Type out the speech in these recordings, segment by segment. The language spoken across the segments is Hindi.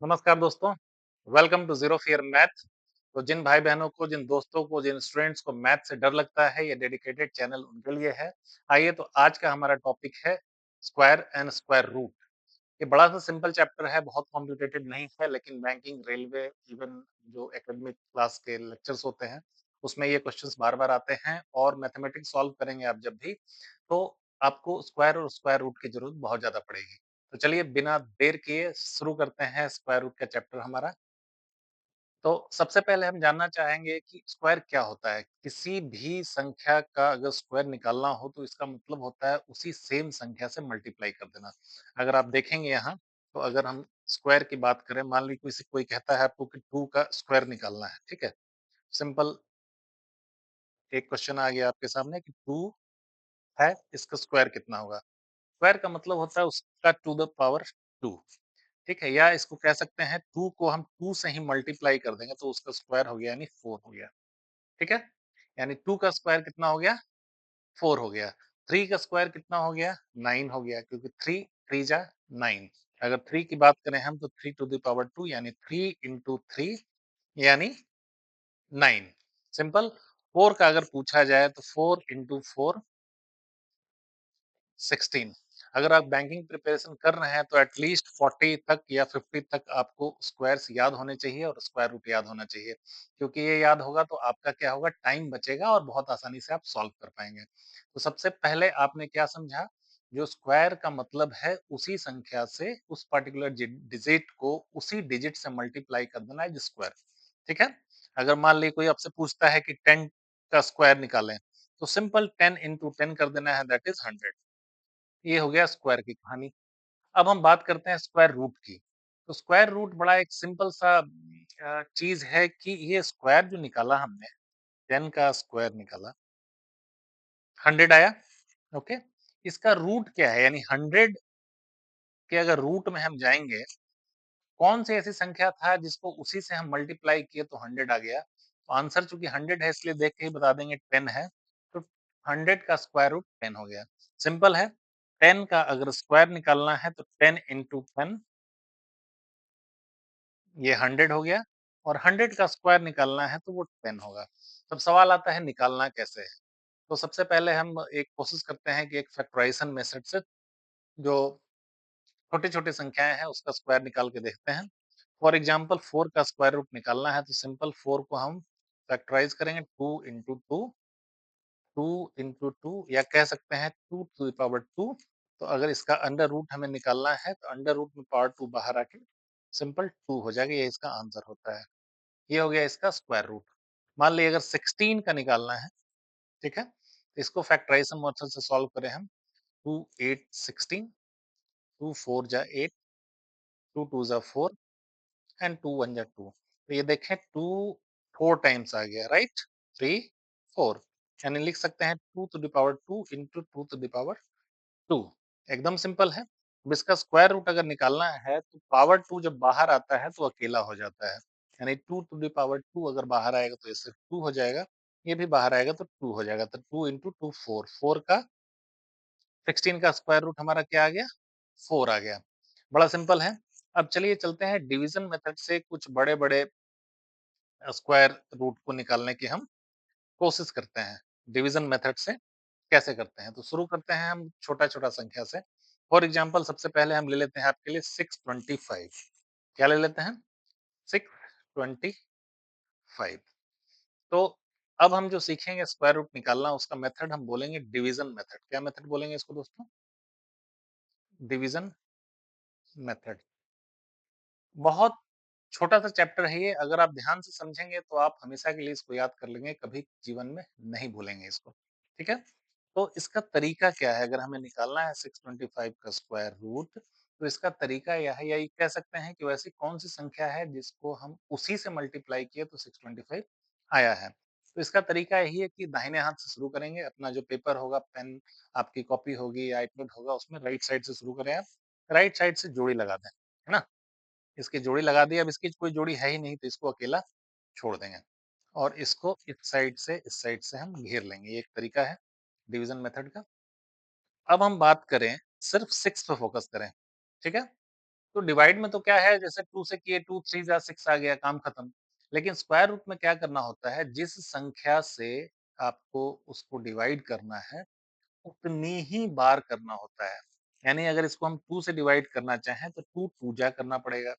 नमस्कार दोस्तों, welcome to zero fear math. तो जिन भाई-बहनों को, जिन दोस्तों को, जिन स्टूडेंट्स को मैथ से डर लगता है, ये डेडिकेटेड चैनल उनके लिए है। आइए तो आज का हमारा टॉपिक है स्क्वायर एंड स्क्वायर रूट। ये बड़ा-सा सिंपल चैप्टर है, बहुत कॉम्प्लिकेटेड नहीं है, लेकिन बैंकिंग, रेलवे, इवन जो एकेडमिक क्लास के लेक्चर्स होते हैं, उसमें ये क्वेश्चंस बार-बार आते हैं और मैथमेटिक्स सॉल्व करेंगे आप जब भी, तो आपको स्क्वायर और स्क्वायर रूट की ज़रूरत बहुत ज़्यादा पड़ेगी। तो चलिए बिना देर किए शुरू करते हैं स्क्वायर रूट का चैप्टर हमारा। तो सबसे पहले हम जानना चाहेंगे कि स्क्वायर क्या होता है? किसी भी संख्या का अगर स्क्वायर निकालना हो तो इसका मतलब होता है उसी सेम संख्या से मल्टीप्लाई कर देना। अगर आप देखेंगे यहाँ, तो अगर हम स्क्वायर की बात करें, मान लीजिए किसी कोई कहता है आपको कि 2 का स्क्वायर निकालना है, ठीक है? सिंपल एक क्वेश्चन आ गया आपके सामने कि 2 है, इसका स्क्वायर कितना होगा? स्क्वायर का मतलब होता है उसका टू द पावर 2। ठीक है? या इसको कह सकते हैं 2 को हम 2 से ही मल्टीप्लाई कर देंगे तो उसका स्क्वायर हो गया यानी 4 हो गया। ठीक है? यानी 2 का स्क्वायर कितना हो गया? 4 हो गया। 3 का स्क्वायर कितना हो गया? 9 हो गया क्योंकि 3 3 जा 9। अगर 3 की बात करें हम तो 3 टू द पावर 2 यानी 3 इंटू 3 यानी 9। सिंपल। 4 का अगर पूछा जाए तो 4 इंटू 4 16। अगर आप बैंकिंग प्रिपरेशन कर रहे हैं तो एटलीस्ट 40 तक या 50 तक आपको स्क्वायर्स याद होने चाहिए और स्क्वायर रूट याद होना चाहिए, क्योंकि ये याद होगा तो आपका क्या होगा, टाइम बचेगा और बहुत आसानी से आप सॉल्व कर पाएंगे। तो सबसे पहले आपने क्या समझा, जो स्क्वायर का मतलब है उसी संख्या से उस पर्टिकुलर डिजिट को उसी डिजिट से मल्टीप्लाई कर देना है स्क्वायर। ठीक है? अगर मान लीजिए कोई आपसे पूछता है कि 10 का स्क्वायर निकालें, तो सिंपल 10 इंटू 10 कर देना है, दैट इज 100। ये हो गया स्क्वायर की कहानी। अब हम बात करते हैं स्क्वायर रूट की। तो स्क्वायर रूट बड़ा एक सिंपल सा चीज़ है कि ये स्क्वायर जो निकाला हमने, 10 का स्क्वायर निकाला, 100 आया, ओके? इसका रूट क्या है? यानी 100 के अगर रूट में हम जाएँगे, कौन-सी ऐसी संख्या था जिसको उसी से हम मल्टीप्लाई किए तो 100 आ गया? तो आंसर चूँकि 100 है इसलिए देख के ही बता देंगे 10 है, तो 100 का स्क्वायर रूट 10 हो गया। सिंपल है, 10 का अगर स्क्वायर निकालना है तो 10 इंटू 10 ये 100 हो गया और 100 का स्क्वायर निकालना है तो वो 10 होगा। अब सवाल आता है निकालना कैसे है? तो सबसे पहले हम एक कोशिश करते हैं कि एक फैक्टराइज़ेशन मेथड से जो छोटी-छोटी संख्याएँ हैं उसका स्क्वायर निकाल के देखते हैं। फॉर एग्ज़ाम्पल 4 का स्क्वायर रूट निकालना है तो सिंपल 4 को हम फैक्टराइज़ करेंगे, 2 इंटू 2, 2 इंटू 2 या कह सकते हैं 2 टू द पावर 2। तो अगर इसका अंडर रूट हमें निकालना है तो अंडर रूट में पावर 2 बाहर आके सिंपल 2 हो जाएगा, ये इसका आंसर होता है। ये हो गया इसका स्क्वायर रूट। मान लीजिए अगर 16 का निकालना है, ठीक है? तो इसको फैक्टराइज़ेशन मेथड से सॉल्व करें हम, 2 8 16, 2 4 जा 8, 2 2 जा 4 एंड 2 1 जा 2। तो ये देखें 2 4 टाइम्स आ गया, राइट? 3 4 यानी लिख सकते हैं 2 to the power 2 into 2 to the power 2। एकदम सिंपल है। अब इसका स्क्वायर रूट अगर निकालना है तो पावर 2 जब बाहर आता है तो अकेला हो जाता है। यानी 2 टू द पावर 2 अगर बाहर आएगा तो ये सिर्फ 2 हो जाएगा। ये भी बाहर आएगा तो 2 हो जाएगा। तो 2 इंटू 2 4, 4 का 16 का स्क्वायर रूट हमारा क्या आ गया? 4 आ गया। बड़ा सिंपल है। अब चलिए चलते हैं डिवीजन मेथड से कुछ बड़े-बड़े स्क्वायर रूट को निकालने की हम कोशिश करते हैं। डिवीजन मेथड से कैसे करते हैं? तो शुरू करते हैं हम छोटा-छोटा संख्या से। फॉर एग्ज़ाम्पल सबसे पहले हम ले लेते हैं आपके लिए 625। क्या ले लेते हैं? 625। तो अब हम जो सीखेंगे स्क्वायर रूट निकालना, उसका मेथड हम बोलेंगे डिवीजन मेथड। क्या मेथड बोलेंगे इसको दोस्तों? Division method. बहुत छोटा-सा चैप्टर है ये, अगर आप ध्यान से समझेंगे तो आप हमेशा के लिए इसको याद कर लेंगे, कभी जीवन में नहीं भूलेंगे इसको। ठीक है? तो इसका तरीका क्या है? अगर हमें निकालना है 625 का स्क्वायर रूट, तो इसका तरीका यह है, या ये कह सकते हैं कि वैसी कौन-सी संख्या है जिसको हम उसी से मल्टीप्लाई किए तो 625 आया है। तो इसका तरीका यही है कि दाहिने हाथ से शुरू करेंगे, अपना जो पेपर होगा, पेन, आपकी कॉपी होगी या आईपैड होगा, उसमें राइट साइड से शुरू करें आप, राइट साइड से जोड़ी लगा दें, है ना? इसकी जोड़ी लगा दी, अब इसकी कोई जोड़ी है ही नहीं तो इसको अकेला छोड़ देंगे और इसको इस साइड से हम घेर लेंगे। ये एक तरीका है डिवीजन मेथड का। अब हम बात करें, सिर्फ 6 पे फोकस करें, ठीक है? तो डिवाइड में तो क्या है जैसे 2 से किए 2 3 जा 6 आ गया काम खत्म। लेकिन स्क्वायर रूट में क्या करना होता है जिस संख्या से आपको उसको डिवाइड करना है, उतनी ही बार करना होता है। यानी अगर इसको हम 2 से डिवाइड करना चाहें तो 2 2 जा करना पड़ेगा।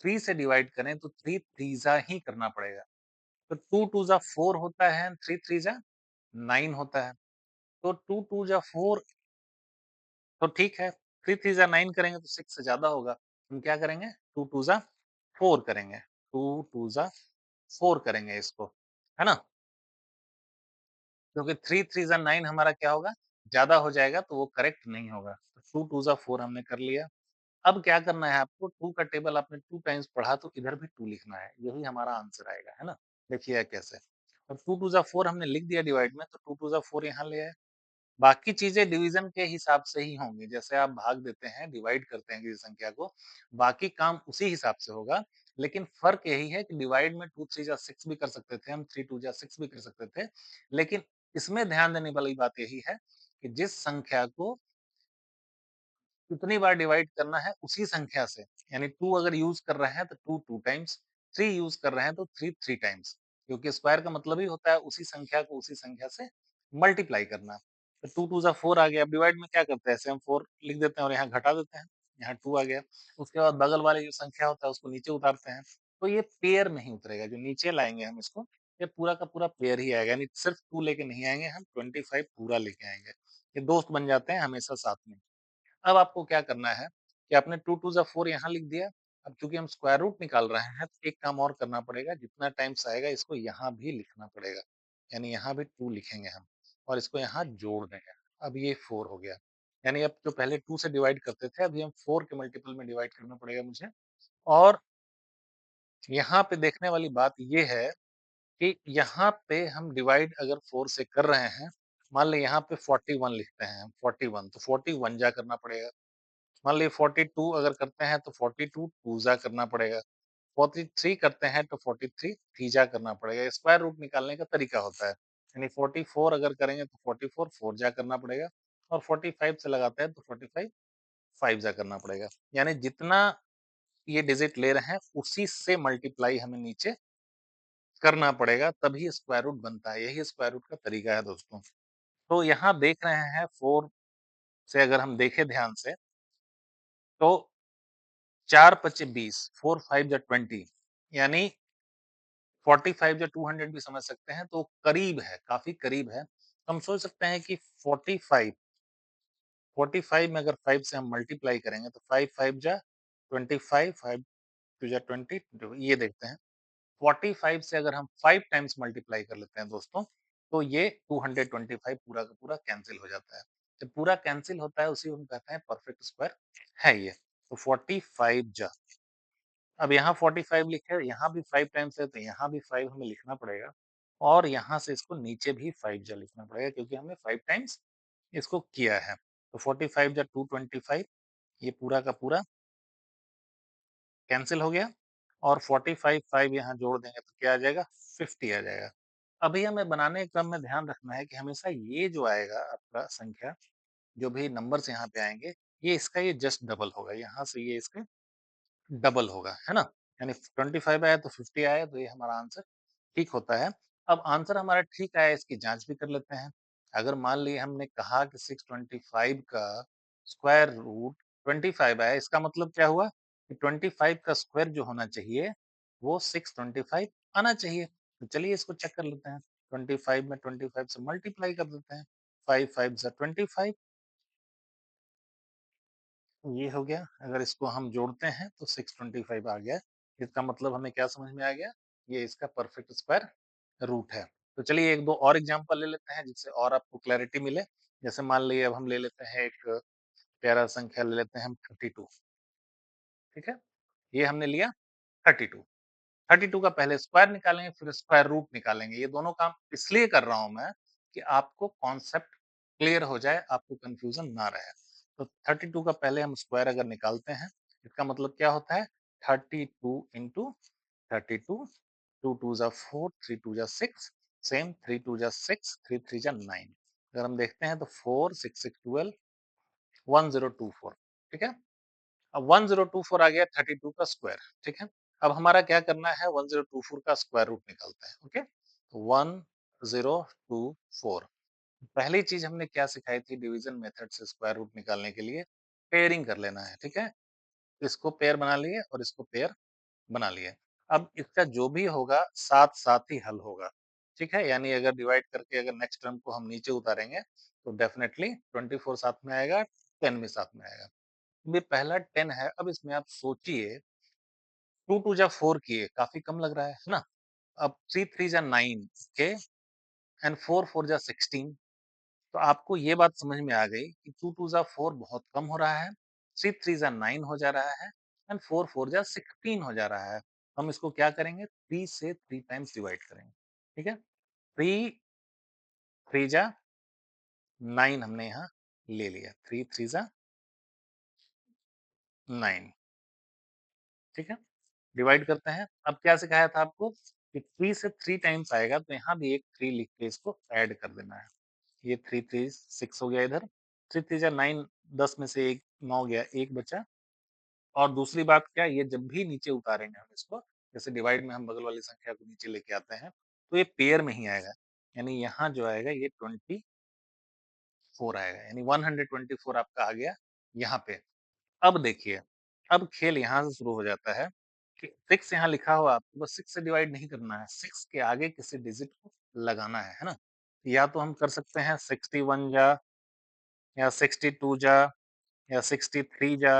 3 से डिवाइड करें तो 3 3 जा ही करना पड़ेगा। तो 2 2 जा 4 होता है, 3 3 जा 9 होता है। तो 2 2 जा 4 तो ठीक है, 3 3 जा 9 करेंगे तो 6 से ज़्यादा होगा। हम क्या करेंगे 2 2 जा 4 करेंगे, 2 2 जा 4 करेंगे इसको, है ना? क्योंकि 3 3 जा 9 हमारा क्या होगा? ज़्यादा हो जाएगा तो वो करेक्ट नहीं होगा। तो 2 2 जा 4 हमने कर लिया। अब क्या करना है आपको 2 का टेबल आपने 2 टाइम्स पढ़ा तो इधर भी 2 लिखना है, यही हमारा आंसर आएगा, है ना? देखिए कैसे? अब 2 2 जा 4 हमने लिख दिया डिवाइड में तो 2 2 जा 4 यहाँ ले आए। बाकी चीज़ें डिवीज़न के हिसाब से ही होंगी, जैसे आप भाग देते हैं, डिवाइड करते हैं किसी संख्या को, बाकी काम उसी हिसाब से होगा, लेकिन फ़र्क यही है कि डिवाइड में 2 3 जा 6 भी कर सकते थे हम, 3 2 जा 6 भी कर सकते थे, लेकिन इसमें ध्यान देने वाली बात यही है कि जिस संख्या को कितनी बार डिवाइड करना है उसी संख्या से, यानी 2 अगर यूज़ कर रहे हैं तो 2 2 टाइम्स, 3 यूज़ कर रहे हैं तो 3 3 टाइम्स, क्योंकि स्क्वायर का मतलब ही होता है उसी संख्या को उसी संख्या से मल्टीप्लाई करना। तो 2 2 जा 4 आ गया, अब डिवाइड में क्या करते हैं ऐसे हम 4 लिख देते हैं और यहाँ घटा देते हैं, यहाँ 2 आ गया। उसके बाद बगल वाली जो संख्या होता है उसको नीचे उतारते हैं, तो ये पेयर में ही उतरेगा, जो नीचे लाएँगे हम इसको, ये पूरा का पूरा पेयर ही आएगा, यानी सिर्फ 2 लेके नहीं आएँगे हम 25 पूरा लेके आएँगे। ये दोस्त बन जाते हैं हमेशा साथ में। अब आपको क्या करना है कि आपने 2 2 ज़ा 4 यहाँ लिख दिया। अब चूँकि हम स्क्वायर रूट निकाल रहे हैं, तो एक काम और करना पड़ेगा, जितना टाइम्स आएगा इसको यहाँ भी लिखना पड़ेगा। यानी यहाँ भी 2 लिखेंगे हम और इसको यहाँ जोड़ देंगे। अब ये 4 हो गया। यानी अब जो पहले 2 से डिवाइड करते थे, अभी हम 4 के मल्टीपल में डिवाइड करना पड़ेगा मुझे। और यहाँ पे देखने वाली बात ये है कि यहाँ पे हम डिवाइड अगर 4 से कर रहे हैं, मान लें यहाँ पे 41 लिखते हैं हम, 41 तो 41 जा करना पड़ेगा। मान लीजिए 42 अगर करते हैं तो 42 टूज़ा करना पड़ेगा। 43 करते हैं तो 43 थ्रीज़ा करना पड़ेगा। स्क्वायर रूट निकालने का तरीका होता है। यानी 44 अगर करेंगे तो 44 फोरजा करना पड़ेगा और 45 से लगाते हैं तो 45 फाइवजा करना पड़ेगा। यानी जितना ये डिजिट ले रहे हैं उसी से मल्टीप्लाई हमें नीचे करना पड़ेगा तभी स्क्वायर रूट बनता है। यही स्क्वायर रूट का तरीका है दोस्तों। तो यहाँ देख रहे हैं 4 से अगर हम देखें ध्यान से तो 4 पचे 20, 4 5 जा 20 यानी 45 या 200 भी समझ सकते हैं, तो करीब है, काफ़ी करीब है। तो हम सोच सकते हैं कि 45 45 में अगर 5 से हम मल्टीप्लाई करेंगे तो 5 5 जा 25, 5 2 जा 20 तो ये देखते हैं। 45 से अगर हम 5 टाइम्स मल्टीप्लाई कर लेते हैं दोस्तों, तो ये 225 पूरा का पूरा कैंसल हो जाता है। जब पूरा कैंसल होता है उसी को हम कहते हैं परफेक्ट स्क्वायर है ये। तो 45 जा अब यहाँ 45 लिखे, यहाँ भी 5 टाइम्स है तो यहाँ भी 5 हमें लिखना पड़ेगा और यहाँ से इसको नीचे भी 5 जा लिखना पड़ेगा क्योंकि हमने 5 टाइम्स इसको किया है। तो 45 जा 225 ये पूरा का पूरा कैंसल हो गया और 45 5 यहाँ जोड़ देंगे तो क्या आ जाएगा 50 आ जाएगा। अभी हमें बनाने के क्रम में ध्यान रखना है कि हमेशा ये जो आएगा आपका संख्या, जो भी नंबर्स यहाँ पे आएँगे, ये इसका ये जस्ट डबल होगा। यहाँ से ये इसका डबल होगा, है ना? यानी 25 आया तो 50 आया तो ये हमारा आंसर ठीक होता है। अब आंसर हमारा ठीक आया इसकी जाँच भी कर लेते हैं। अगर मान लीजिए हमने कहा कि 625 का स्क्वायर रूट 25 आया, इसका मतलब क्या हुआ कि 25 का स्क्वायर जो होना चाहिए वो 625 आना चाहिए। तो चलिए इसको चेक कर लेते हैं। 25 में 25 से मल्टीप्लाई कर देते हैं। 5 5 ज़ा 25 ये हो गया। अगर इसको हम जोड़ते हैं तो 625 आ गया। इसका मतलब हमें क्या समझ में आ गया? ये इसका परफेक्ट स्क्वायर रूट है। तो चलिए 1-2 और एग्ज़ाम्पल ले लेते हैं जिससे और आपको क्लैरिटी मिले। जैसे मान लीजिए अब हम ले लेते हैं एक प्यारा संख्या ले लेते हैं हम 32 ठीक है? ये हमने लिया 32। 32 का पहले स्क्वायर निकालेंगे फिर स्क्वायर रूट निकालेंगे। ये दोनों काम इसलिए कर रहा हूँ मैं कि आपको कॉन्सेप्ट क्लियर हो जाए, आपको कन्फ्यूज़न ना रहे। तो 32 का पहले हम स्क्वायर अगर निकालते हैं, इसका मतलब क्या होता है 32 इंटू 32, 2 2 जा 4, 3 2 जा 6, सेम 3 2 जा 6, 3 3 जा 9। अगर हम देखते हैं तो 4 6 6 12, 1024 ठीक है? अब 1024 आ गया 32 का स्क्वायर, ठीक है? अब हमारा क्या करना है 1024 का स्क्वायर रूट निकालते हैं, ओके? तो 1024 पहली चीज़ हमने क्या सिखाई थी डिवीज़न मेथड से स्क्वायर रूट निकालने के लिए? पेयरिंग कर लेना है, ठीक है? इसको पेयर बना लिए और इसको पेयर बना लिए। अब इसका जो भी होगा साथ-साथ ही हल होगा, ठीक है? यानी अगर डिवाइड करके अगर नेक्स्ट टर्म को हम नीचे उतारेंगे, तो डेफिनिटली 24 साथ में आएगा, 10 भी साथ में आएगा। ये पहला 10 है, अब इसमें आप सोचिए 2 टू जा 4 किए, काफ़ी कम लग रहा है ना? अब 3 थ्री जा 9 ओके एंड 4 फोर जा 16 तो आपको ये बात समझ में आ गई कि 2 टू जा 4 बहुत कम हो रहा है, 3 थ्री जा 9 हो जा रहा है एंड 4 फोर जा 16 हो जा रहा है। हम इसको क्या करेंगे 3 से 3 टाइम्स डिवाइड करेंगे, ठीक है? 3 थ्री जा 9 हमने यहाँ ले लिया, 3 थ्री जा 9 ठीक है? डिवाइड करते हैं। अब क्या सिखाया था आपको कि 3 से 3 टाइम्स आएगा तो यहाँ भी एक 3 लिख के इसको ऐड कर देना है। ये 3 3 6 हो गया इधर, 3 3 जा 9 10 में से 1 9 गया, 1 बचा और दूसरी बात क्या ये जब भी नीचे उतारेंगे हम इसको, जैसे डिवाइड में हम बगल वाली संख्या को नीचे लेके आते हैं, तो ये पेयर में ही आएगा। यानी यहाँ जो आएगा ये 24 आएगा, यानी 124 आपका आ गया यहाँ पे। अब देखिए, अब खेल यहाँ से शुरू हो जाता है कि 6 यहाँ लिखा हुआ आपको बस 6 से डिवाइड नहीं करना है, 6 के आगे किसी डिजिट को लगाना है ना? या तो हम कर सकते हैं 61 जा या 62 जा या 63 जा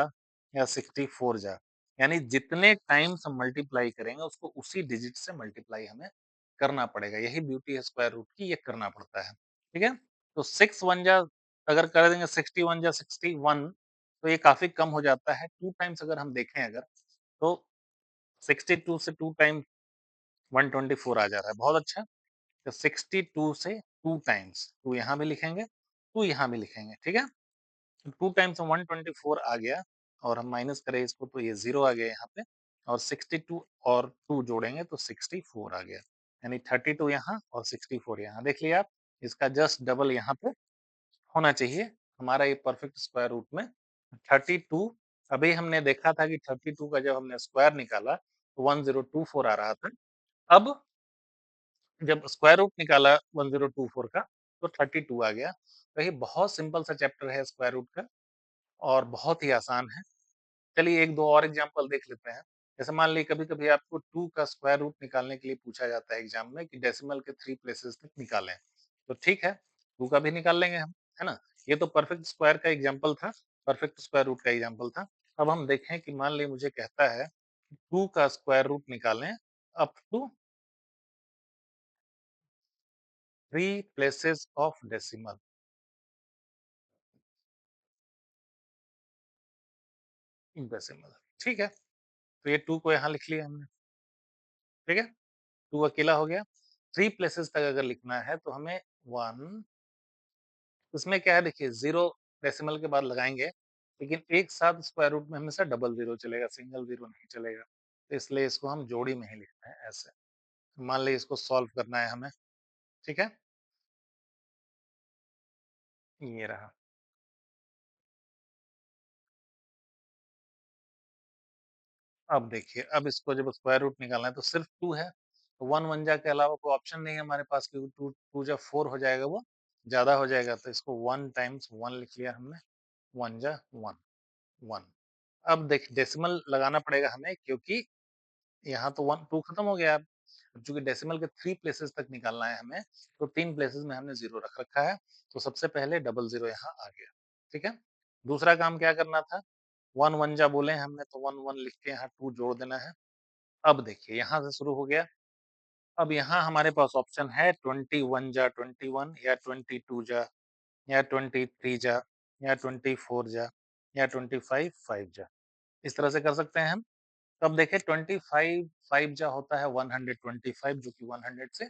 या 64 जा। यानी जितने टाइम्स हम मल्टीप्लाई करेंगे उसको उसी डिजिट से मल्टीप्लाई हमें करना पड़ेगा। यही ब्यूटी है स्क्वायर रूट की, ये करना पड़ता है। ठीक है? तो 6 1 जा अगर कर देंगे 61 जा 61 तो ये काफ़ी कम हो जाता है। 2 टाइम्स अगर हम देखें अगर तो 62 से 2 टाइम्स 124 आ जा रहा है। बहुत अच्छा। तो 62 से 2 टाइम्स 2 यहाँ भी लिखेंगे, 2 यहाँ भी लिखेंगे। ठीक है? 2 टाइम्स 124 आ गया और हम माइनस करें इसको तो ये 0 आ गया यहाँ पे और 62 और 2 जोड़ेंगे तो 64 आ गया। यानी 32 यहाँ और 64 यहाँ। देख लिया आप, इसका जस्ट डबल यहाँ पे होना चाहिए। हमारा ये परफेक्ट स्क्वायर रूट में 32 अभी हमने देखा था कि 32 का जब हमने स्क्वायर निकाला तो 1024 आ रहा था। अब जब स्क्वायर रूट निकाला 1024 का तो 32 आ गया। तो ये बहुत सिंपल सा चैप्टर है स्क्वायर रूट का और बहुत ही आसान है। चलिए 1-2 और एग्जांपल देख लेते हैं। जैसे मान लीजिए कभी-कभी आपको 2 का स्क्वायर रूट निकालने के लिए पूछा जाता है एग्जाम में कि डेसिमल के 3 प्लेसेस तक निकालें। तो ठीक है, 2 का भी निकाल लेंगे हम, है ना? ये तो परफेक्ट स्क्वायर का एग्जांपल था, परफेक्ट स्क्वायर रूट का एग्जांपल था। अब हम देखें कि मान लीजिए मुझे कहता है 2 का स्क्वायर रूट निकालें up to 3 places of decimal decimal ठीक है, तो ये 2 को यहाँ लिख लिया हमने, ठीक है? 2 अकेला हो गया। 3 प्लेसेस तक अगर लिखना है तो हमें 1 उसमें क्या है देखिए 0 डेसिमल के बाद लगाएँगे, लेकिन एक साथ स्क्वायर रूट में हमेशा डबल ज़ीरो चलेगा, सिंगल ज़ीरो नहीं चलेगा। तो इसलिए इसको हम जोड़ी में ही लिखते हैं ऐसे। मान लीजिए इसको सॉल्व करना है हमें, ठीक है? ये रहा। अब देखिए, अब इसको जब स्क्वायर रूट निकालना है तो सिर्फ 2 है। तो 1 1 जा के अलावा कोई ऑप्शन नहीं है हमारे पास क्योंकि 2 2 जा 4 हो जाएगा वो, ज़्यादा हो जाएगा तो इसको 1 टाइम्स 1 लिख लिया हमने। 1 जा 1, 1 अब देखिए डेसिमल लगाना पड़ेगा हमें क्योंकि यहाँ तो 1 2 खत्म हो गया अब। अब चूँकि डेसिमल के 3 प्लेसेस तक निकालना है हमें, तो 3 प्लेसेस में हमने 0 रख रखा है, तो सबसे पहले डबल 0 यहाँ आ गया, ठीक है? दूसरा काम क्या करना था, 1 1 जा बोले हैं हमने तो 1 1 लिख के यहाँ 2 जोड़ देना है। अब देखिए यहाँ से शुरू हो गया, अब यहाँ हमारे पास ऑप्शन है 21 जा 21 या 22 जा या 23 जा या 24 जा या 25 5 जा। इस तरह से कर सकते हैं हम। तो अब देखिए 25 5 जा होता है 125 जो कि 100 से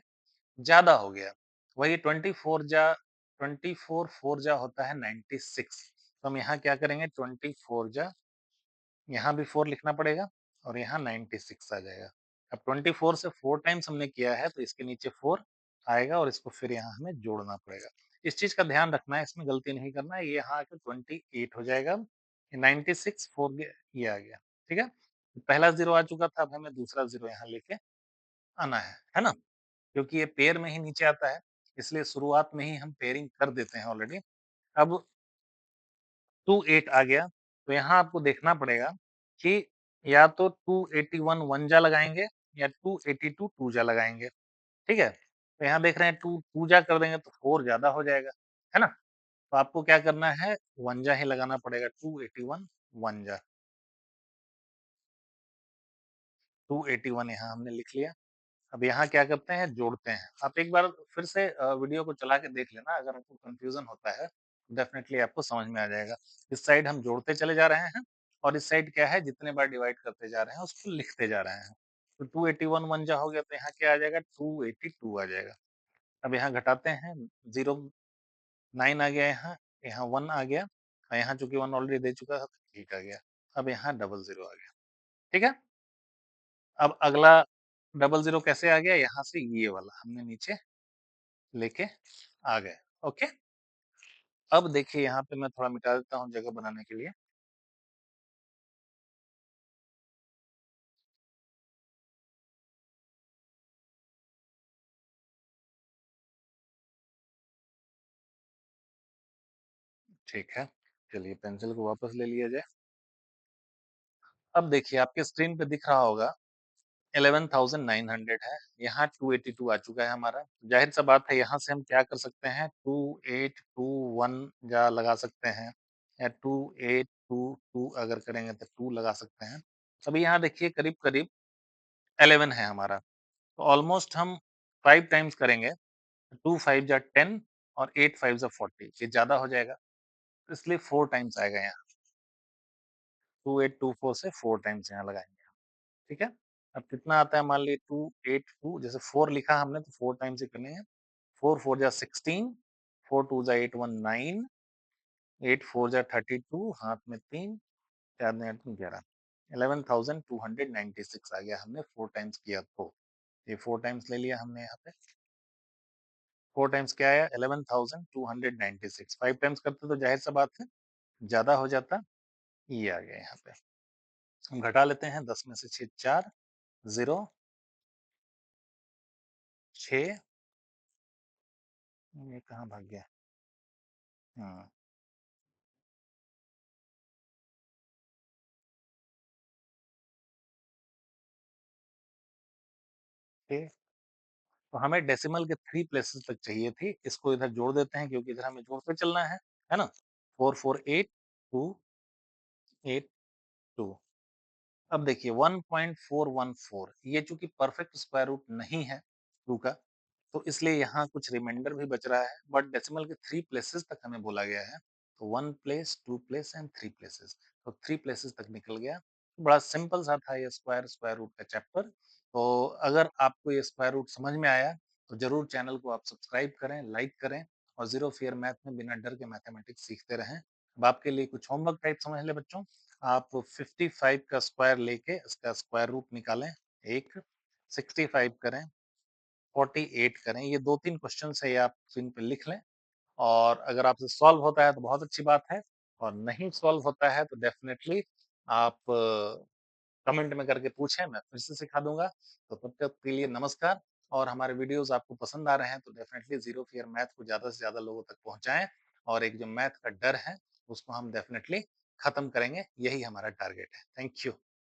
ज़्यादा हो गया। वही 24 जा 24 4 जा होता है 96 तो हम यहाँ क्या करेंगे 24 जा यहाँ भी 4 लिखना पड़ेगा और यहाँ 96 आ जाएगा। अब 24 से 4 टाइम्स हमने किया है तो इसके नीचे 4 आएगा और इसको फिर यहाँ हमें जोड़ना पड़ेगा। इस चीज़ का ध्यान रखना है, इसमें गलती नहीं करना है, ये यहाँ आके 28 हो जाएगा। ये 96 4 गया ये आ गया, ठीक है? पहला 0 आ चुका था, अब हमें दूसरा 0 यहाँ लेके आना है ना? क्योंकि ये पेयर में ही नीचे आता है, इसलिए शुरुआत में ही हम पेयरिंग कर देते हैं ऑलरेडी। अब 28 आ गया, तो यहाँ आपको देखना पड़ेगा कि या तो 281 वन जा लगाएँगे या 282 टू जा लगाएँगे, ठीक है? तो यहाँ देख रहे हैं 2 जा कर देंगे तो 4 ज़्यादा हो जाएगा, है ना? तो आपको क्या करना है, वन जा ही लगाना पड़ेगा, 281 वन जा, 281 यहाँ हमने लिख लिया। अब यहाँ क्या करते हैं, जोड़ते हैं। आप एक बार फिर से वीडियो को चला के देख लेना, अगर आपको कन्फ्यूज़न होता है, डेफ़िनेटली आपको समझ में आ जाएगा। इस साइड हम जोड़ते चले जा रहे हैं और इस साइड क्या है, जितने बार डिवाइड करते जा रहे हैं, उसको लिखते जा रहे हैं। तो 281 वन जा हो गया, तो यहाँ क्या आ जाएगा, 282 आ जाएगा। अब यहाँ घटाते हैं, 0 9 आ गया यहाँ, यहाँ 1 आ गया और यहाँ चूँकि 1 ऑलरेडी दे चुका था, तो 8 आ गया। अब यहाँ डबल 0 आ गया, ठीक है? अब अगला डबल 0 कैसे आ गया? यहाँ से ये वाला हमने नीचे लेके आ गए, ओके? अब देखिए यहाँ पे मैं थोड़ा मिटा देता हूँ जगह बनाने के लिए। ठीक है, चलिए पेंसिल को वापस ले लिया जाए। अब देखिए आपके स्क्रीन पे दिख रहा होगा 11,900 है, यहाँ 282 आ चुका है हमारा। ज़ाहिर-सा बात है यहाँ से हम क्या कर सकते हैं, 2821 या लगा सकते हैं या 2822 अगर करेंगे तो 2 लगा सकते हैं। अभी यहाँ देखिए करीब-करीब 11 है हमारा, तो ऑलमोस्ट हम 5 टाइम्स करेंगे, 2 5 जा 10 और 8 5 जा 40, ये ज़्यादा हो जाएगा, तो इसलिए 4 टाइम्स आएगा यहाँ, 2824 से 4 टाइम्स यहाँ लगाएँगे, ठीक है? अब कितना आता है, मान लीजिए 282, जैसे 4 लिखा हमने तो 4 टाइम्स ही करने हैं, 4 4 जा 16, 4 2 जा 8 1 9, 8 4 जा 32, हाथ में 3, 4 ने 8 11, 11,296 आ गया, हमने 4 टाइम्स किया तो। ये 4 टाइम्स ले लिया हमने यहाँ पे। 4 टाइम्स क्या आया, 11,296, 5 टाइम्स करते तो ज़ाहिर-सी बात है, ज़्यादा हो जाता, ये आ गया यहाँ पे। हम घटा लेते हैं, 10 में से 6 4, 0, 6, ये कहाँ भाग गया? हाँ, ठीक। तो हमें डेसिमल के 3 प्लेसेस तक चाहिए थी, इसको इधर जोड़ देते हैं क्योंकि इधर हमें जोड़ते चलना है ना? 4 4 8 2 8 2। अब देखिए 1.414, ये चूँकि परफेक्ट स्क्वायर रूट नहीं है 2 का, तो इसलिए यहाँ कुछ रिमाइंडर भी बच रहा है, बट डेसिमल के 3 प्लेसेस तक हमें बोला गया है। तो 1 प्लेस, 2 प्लेस एंड 3 प्लेसेस, तो 3 प्लेसेस तक निकल गया। बड़ा सिंपल सा था ये स्क्वायर रूट का चैप्टर। तो अगर आपको ये स्क्वायर रूट समझ में आया, तो ज़रूर चैनल को आप सब्सक्राइब करें, लाइक करें और ज़ीरो फियर मैथ में बिना डर के मैथमेटिक्स सीखते रहें। अब आपके लिए कुछ होमवर्क टाइप समझ लें बच्चों। आप 55 का स्क्वायर लेके इसका स्क्वायर रूट निकालें, एक, 65 करें, 48 करें, ये 2-3 क्वेश्चन्स है, ये आप स्क्रीन पे लिख लें और अगर आपसे सॉल्व होता है तो बहुत अच्छी बात है और नहीं सॉल्व होता है तो डेफ़िनेटली आप कमेंट में करके पूछें, मैं फिर से सिखा दूँगा। तो तब तक के लिए नमस्कार, और हमारे वीडियोज़ आपको पसंद आ रहे हैं तो डेफ़िनेटली ज़ीरो फियर मैथ को ज़्यादा से ज़्यादा लोगों तक पहुँचाएँ और एक जो मैथ का डर है, उसको हम डेफ़िनेटली खत्म करेंगे, यही हमारा टारगेट है। Thank you.